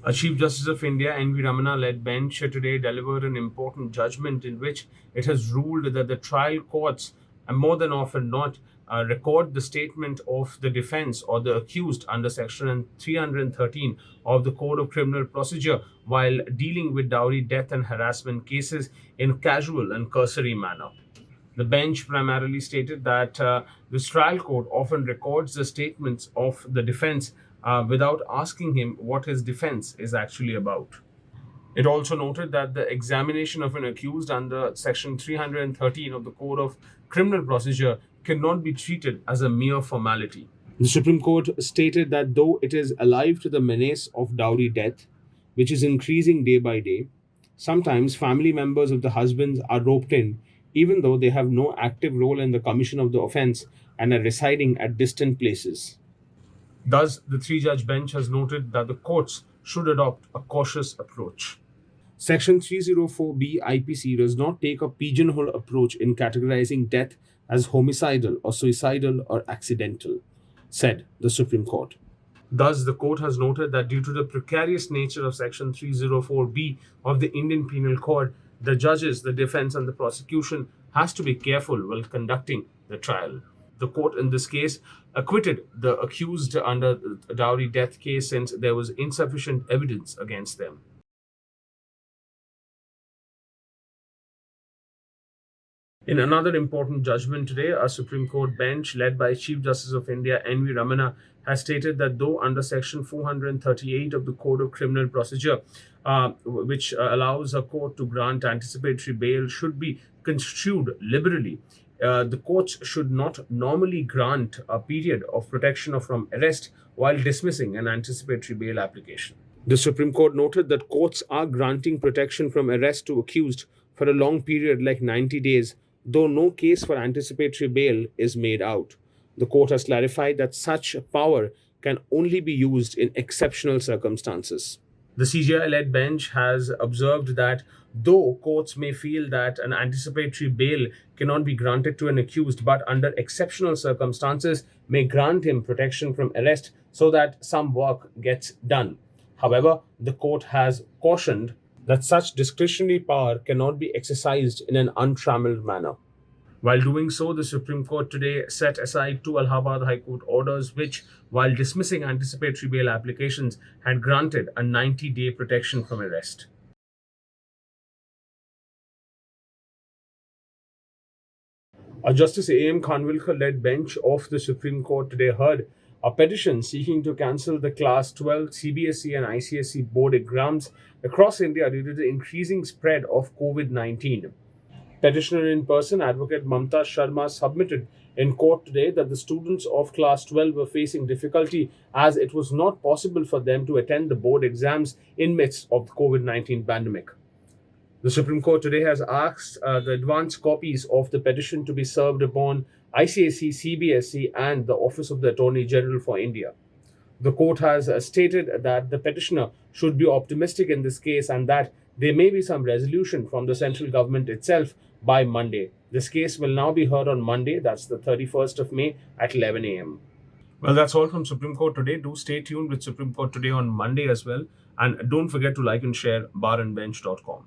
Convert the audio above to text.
A Chief Justice of India, N.V. Ramana-led bench today delivered an important judgment in which it has ruled that the trial courts, and more than often not, record the statement of the defense or the accused under Section 313 of the Code of Criminal Procedure while dealing with dowry, death, and harassment cases in casual and cursory manner. The bench primarily stated that this trial court often records the statements of the defense without asking him what his defense is actually about. It also noted that the examination of an accused under Section 313 of the Code of Criminal Procedure cannot be treated as a mere formality. The Supreme Court stated that though it is alive to the menace of dowry death, which is increasing day by day, sometimes family members of the husbands are roped in, even though they have no active role in the commission of the offense and are residing at distant places. Thus, the three-judge bench has noted that the courts should adopt a cautious approach. Section 304B IPC does not take a pigeonhole approach in categorizing death as homicidal or suicidal or accidental, said the Supreme Court. Thus, the court has noted that due to the precarious nature of Section 304B of the Indian Penal Code, the judges, the defense, and the prosecution has to be careful while conducting the trial. The court in this case acquitted the accused under the dowry death case since there was insufficient evidence against them. In another important judgment today, a Supreme Court bench led by Chief Justice of India N.V. Ramana has stated that though under Section 438 of the Code of Criminal Procedure, which allows a court to grant anticipatory bail, should be construed liberally, the courts should not normally grant a period of protection from arrest while dismissing an anticipatory bail application. The Supreme Court noted that courts are granting protection from arrest to accused for a long period like 90 days, though no case for anticipatory bail is made out. The court has clarified that such power can only be used in exceptional circumstances. The CJI-led bench has observed that though courts may feel that an anticipatory bail cannot be granted to an accused, but under exceptional circumstances may grant him protection from arrest so that some work gets done. However, the court has cautioned that such discretionary power cannot be exercised in an untrammeled manner. While doing so, the Supreme Court today set aside two Allahabad High Court orders which, while dismissing anticipatory bail applications, had granted a 90-day protection from arrest. A Justice A.M. Khanwilkar-led bench of the Supreme Court today heard a petition seeking to cancel the Class XII CBSE and ICSE board exams across India due to the increasing spread of COVID-19. Petitioner in person, Advocate Mamta Sharma, submitted in court today that the students of Class 12 were facing difficulty as it was not possible for them to attend the board exams in midst of the COVID-19 pandemic. The Supreme Court today has asked the advance copies of the petition to be served upon ICSE CBSE and the Office of the Attorney General for India. The court has stated that the petitioner should be optimistic in this case and that there may be some resolution from the central government itself by Monday. This case will now be heard on Monday, that's the 31st of May at 11 a.m. Well, that's all from Supreme Court today. Do stay tuned with Supreme Court today on Monday as well. And don't forget to like and share barandbench.com.